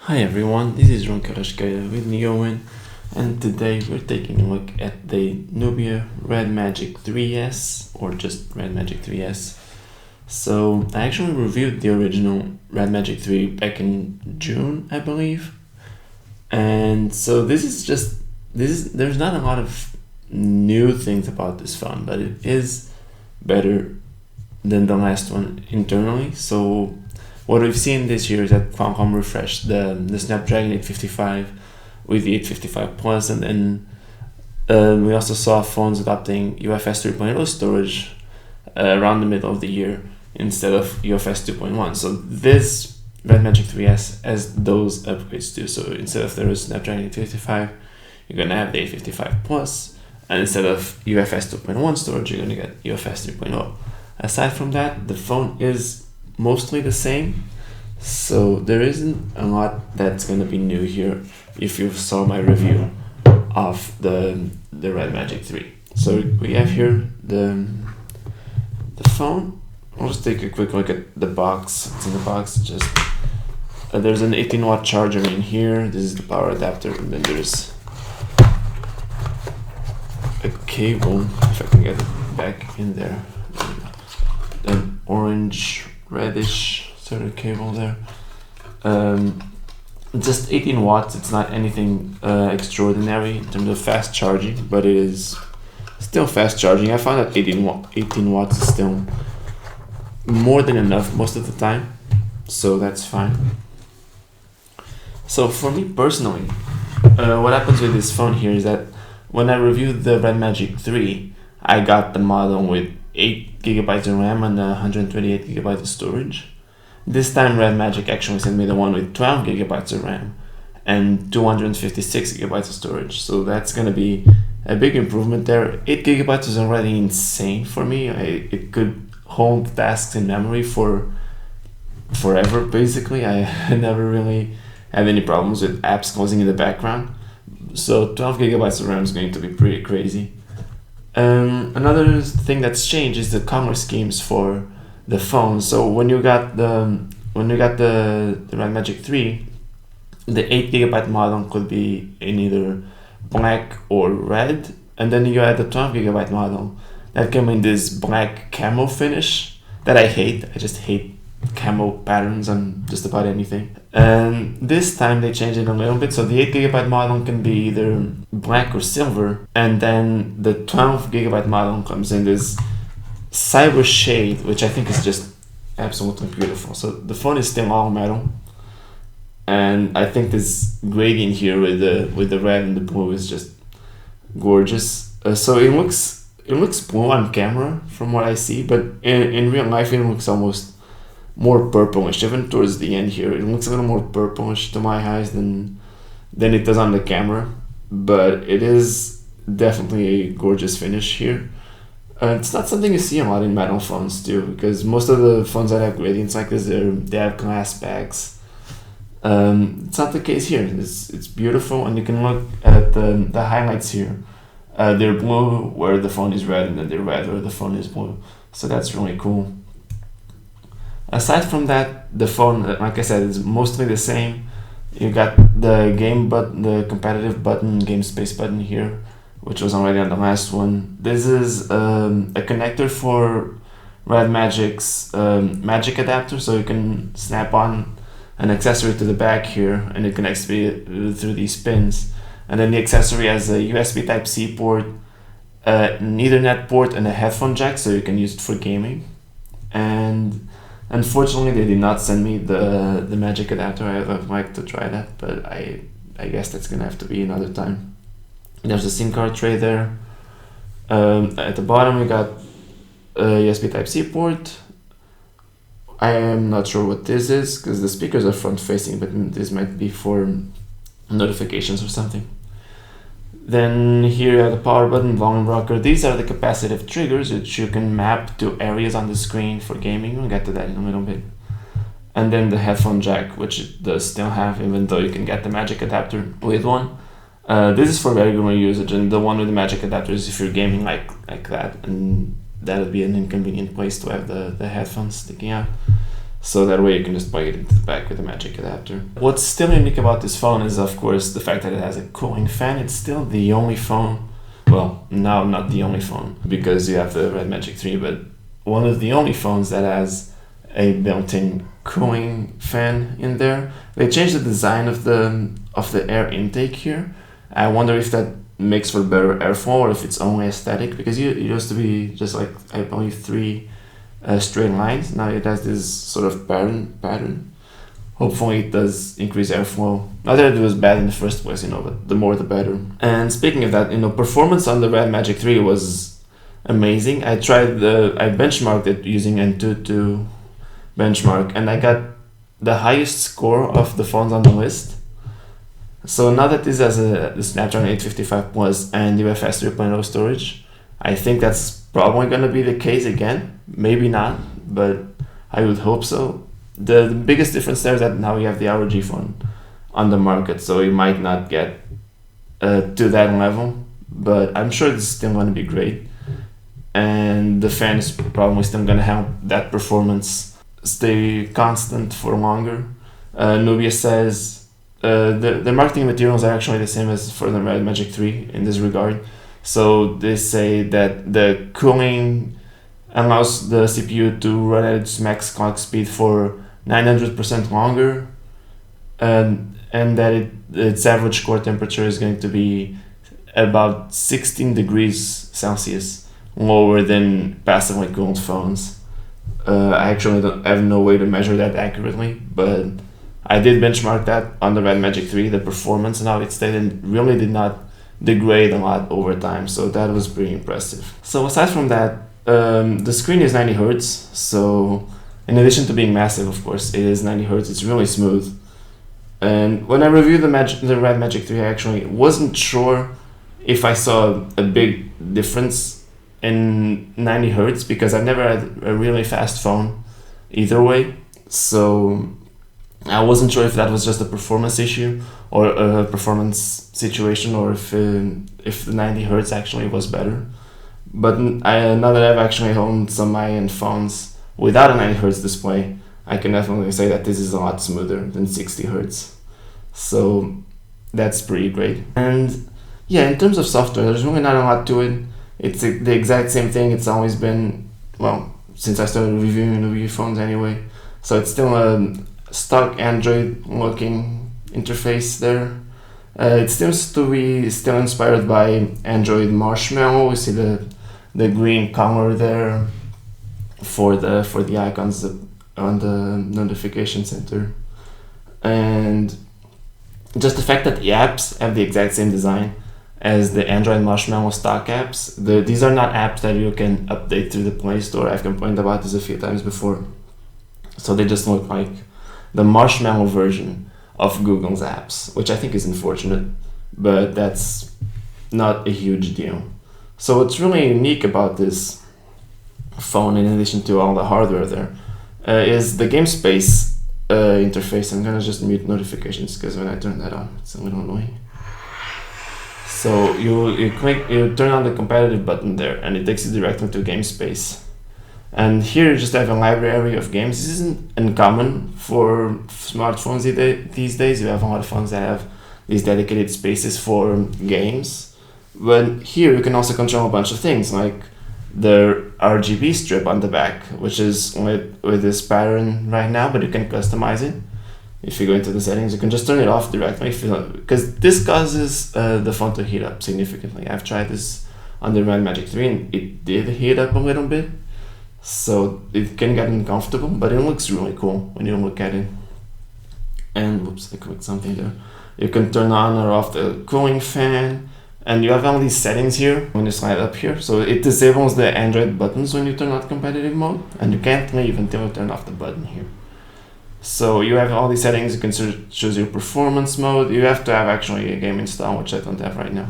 Hi everyone, this is Ron Karashkaya with Neowin, and today we're taking a look at the Nubia Red Magic 3S, or just Red Magic 3S. So I actually reviewed the original Red Magic 3 back in June, I believe. And so there's not a lot of new things about this phone, but it is better than the last one internally. So what we've seen this year is that Qualcomm refreshed the Snapdragon 855 with the 855 Plus, and then we also saw phones adopting UFS 3.0 storage around the middle of the year instead of UFS 2.1. So this Red Magic 3S has those upgrades too. So instead of there is Snapdragon 855, you're gonna have the 855 Plus, and instead of UFS 2.1 storage, you're gonna get UFS 3.0. Aside from that, the phone is mostly the same, so there isn't a lot that's gonna be new here if you saw my review of the Red Magic 3. So we have here the phone. I'll just take a quick look at the box. It's in the box. Just there's an 18-watt charger in here. This is the power adapter, and then there's a cable, if I can get it back in there. An orange reddish sort of cable there. Just 18 watts. It's not anything extraordinary in terms of fast charging, but it is still fast charging. I found that 18 watts is still more than enough most of the time, so that's fine. So for me personally, what happens with this phone here is that when I reviewed the Red Magic 3, I got the model with 8GB of RAM and 128GB of storage. This time Red Magic actually sent me the one with 12GB of RAM and 256GB of storage. So that's gonna be a big improvement there. 8GB is already insane for me. It could hold tasks in memory for forever basically. I never really had any problems with apps closing in the background. So 12GB of RAM is going to be pretty crazy. Another thing that's changed is the color schemes for the phone. So when you got the Red Magic 3, the 8GB model could be in either black or red, and then you had the 12GB model that came in this black camo finish that I hate. I just hate camo patterns on just about anything. And this time they changed it a little bit, so the 8GB model can be either black or silver, and then the 12GB model comes in this cyber shade, which I think is just absolutely beautiful. So the phone is still all metal, and I think this gradient here with the red and the blue is just gorgeous. So it looks blue on camera from what I see, but in real life it looks almost more purplish. Even towards the end here, it looks a little more purplish to my eyes than it does on the camera, but it is definitely a gorgeous finish here. It's not something you see a lot in metal phones too, because most of the phones that have gradients like this, they have glass backs. It's not the case here. It's beautiful, and you can look at the highlights here. They're blue where the phone is red, and then they're red where the phone is blue. So that's really cool. Aside from that, the phone, like I said, is mostly the same. You got the game button, the competitive button, game space button here, which was already on the last one. This is a connector for Red Magic's Magic adapter, so you can snap on an accessory to the back here, and it connects through these pins. And then the accessory has a USB Type-C port, an Ethernet port, and a headphone jack, so you can use it for gaming. And unfortunately, they did not send me the Magic adapter. I would like to try that, but I guess that's gonna have to be another time. There's a SIM card tray there. At the bottom, we got a USB Type-C port. I am not sure what this is because the speakers are front-facing, but this might be for notifications or something. Then here you have the power button, volume rocker. These are the capacitive triggers which you can map to areas on the screen for gaming. We'll get to that in a little bit. And then the headphone jack, which it does still have, even though you can get the Magic adapter with one. This is for regular usage, and the one with the Magic adapter is if you're gaming like that, and that would be an inconvenient place to have the headphones sticking out. So that way you can just plug it into the back with a magic adapter. What's still unique about this phone is, of course, the fact that it has a cooling fan. It's still the only phone, well, now not the only phone, because you have the Red Magic 3, but one of the only phones that has a built-in cooling fan in there. They changed the design of the air intake here. I wonder if that makes for better airflow or if it's only aesthetic, because it used to be just like, I believe, 3 straight lines. Now it has this sort of pattern. Hopefully it does increase airflow. Not that it was bad in the first place, but the more the better. And speaking of that, performance on the Red Magic 3 was amazing. I benchmarked it using Antutu benchmark, and I got the highest score of the phones on the list. So now that this has the Snapdragon 855 Plus and UFS 3.0 storage, I think that's probably going to be the case again. Maybe not, but I would hope so. The biggest difference there is that now you have the ROG phone on the market, so you might not get to that level, but I'm sure it's still going to be great. And the fan is probably still going to help that performance stay constant for longer. Nubia says the marketing materials are actually the same as for the Red Magic 3 in this regard. So they say that the cooling allows the CPU to run at its max clock speed for 900% longer, and that its average core temperature is going to be about 16 degrees Celsius lower than passively cooled phones. I actually have no way to measure that accurately, but I did benchmark that on the Red Magic 3, the performance, and how it stayed, and really did not degrade a lot over time, so that was pretty impressive. So aside from that, the screen is 90 Hz, so in addition to being massive, of course, it is 90 Hz, it's really smooth. And when I reviewed the Red Magic 3, I actually wasn't sure if I saw a big difference in 90 Hz, because I've never had a really fast phone either way, so I wasn't sure if that was just a performance issue or a performance situation, or if the 90 Hz actually was better. But now that I've actually owned some high-end phones without a 90 Hz display, I can definitely say that this is a lot smoother than 60 Hz. So that's pretty great. And yeah, in terms of software, there's really not a lot to it. It's the exact same thing it's always been, well, since I started reviewing Nubia phones anyway. So it's still a stock Android looking interface there. It seems to be still inspired by Android Marshmallow. We see the green color there for the icons on the notification center, and just the fact that the apps have the exact same design as the Android Marshmallow stock apps. These are not apps that you can update through the Play Store. I've complained about this a few times before. So they just look like the Marshmallow version of Google's apps, which I think is unfortunate, but that's not a huge deal. So what's really unique about this phone, in addition to all the hardware there, is the game space interface. I'm gonna just mute notifications because when I turn that on, it's a little annoying. So you turn on the competitive button there, and it takes you directly to game space. And here you just have a library of games. This isn't uncommon for smartphones these days. You have a lot of phones that have these dedicated spaces for games. But here you can also control a bunch of things, like the RGB strip on the back, which is with this pattern right now, but you can customize it. If you go into the settings, you can just turn it off directly, because this causes the phone to heat up significantly. I've tried this on the Red Magic 3 and it did heat up a little bit. So it can get uncomfortable, but it looks really cool when you look at it. And whoops, I clicked something there. You can turn on or off the cooling fan, and you have all these settings here when you slide up here. So it disables the Android buttons when you turn on competitive mode, and you can't leave until you turn off the button here. So you have all these settings. You can choose your performance mode. You have to have actually a game installed, which I don't have right now.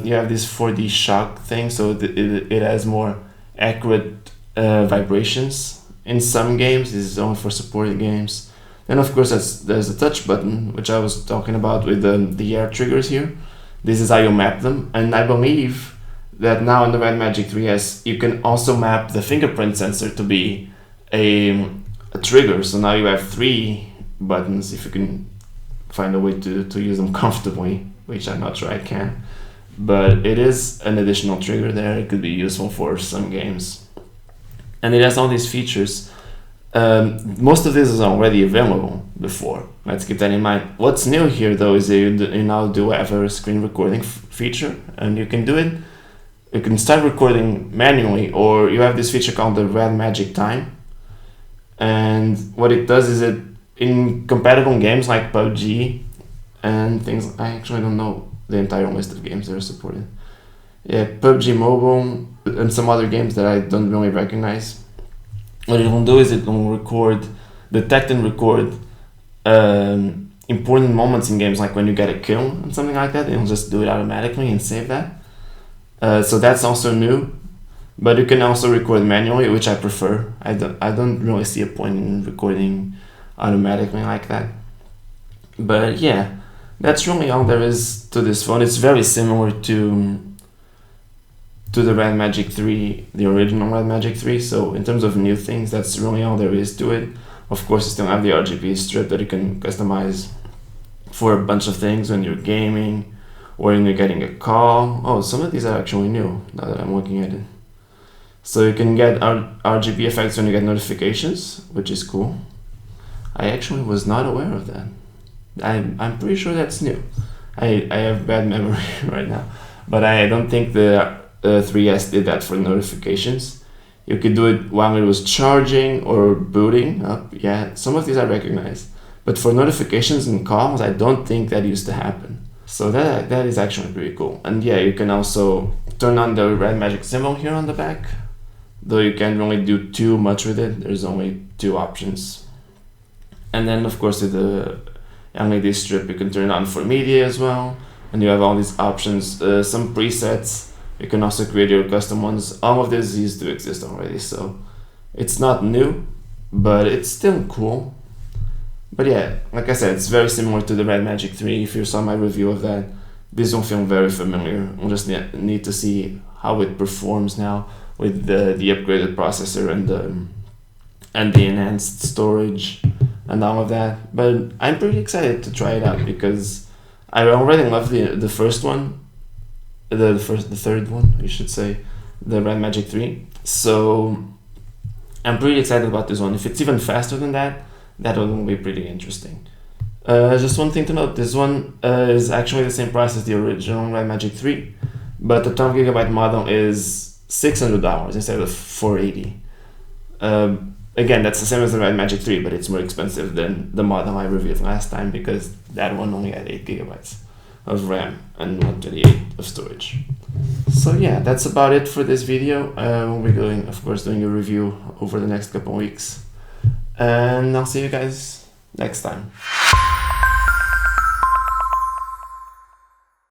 You have this 4D shock thing, so it has more accurate vibrations in some games. This is only for supported games. Then of course there's the touch button, which I was talking about with the air triggers here. This is how you map them, and I believe that now in the Red Magic 3S you can also map the fingerprint sensor to be a a trigger, so now you have 3 buttons if you can find a way to use them comfortably, which I'm not sure I can. But it is an additional trigger there. It could be useful for some games. And it has all these features. Most of this is already available before. Let's keep that in mind. What's new here though is that you now do have a screen recording feature, and you can do it. You can start recording manually, or you have this feature called the Red Magic Time. And what it does is it, in compatible games like PUBG and things, I actually don't know the entire list of games that are supported. Yeah, PUBG Mobile and some other games that I don't really recognize. What it will do is it will detect and record important moments in games, like when you get a kill and something like that. It'll just do it automatically and save that. So that's also new. But you can also record manually, which I prefer. I don't really see a point in recording automatically like that. But yeah, that's really all there is to this phone. It's very similar to the Red Magic 3, the original Red Magic 3. So in terms of new things, that's really all there is to it. Of course, you still have the RGB strip that you can customize for a bunch of things when you're gaming or when you're getting a call. Oh, some of these are actually new now that I'm looking at it. So you can get RGB effects when you get notifications, which is cool. I actually was not aware of that. I'm pretty sure that's new. I have bad memory right now, but I don't think the 3S did that for notifications. You could do it while it was charging or booting up. Yeah, some of these I recognize, but for notifications and calls, I don't think that used to happen. So that is actually pretty cool. And yeah, you can also turn on the red magic symbol here on the back, though you can't really do too much with it. There's only 2 options. And then of course with the LED strip, you can turn it on for media as well, and you have all these options, some presets. You can also create your custom ones. All of this used to exist already, so it's not new, but it's still cool. But yeah, like I said, it's very similar to the Red Magic 3. If you saw my review of that, this will feel very familiar. We'll just need to see how it performs now with the upgraded processor and the enhanced storage and all of that. But I'm pretty excited to try it out because I already love the first one, the third one, you should say, the Red Magic 3. So I'm pretty excited about this one. If it's even faster than that, that will be pretty interesting. Just one thing to note, this one is actually the same price as the original Red Magic 3, but the 12GB model is $600 instead of $480. Again, that's the same as the Red Magic 3, but it's more expensive than the model I reviewed last time because that one only had 8GB of RAM and 128 of storage. So yeah, that's about it for this video. We'll be doing a review over the next couple of weeks, and I'll see you guys next time.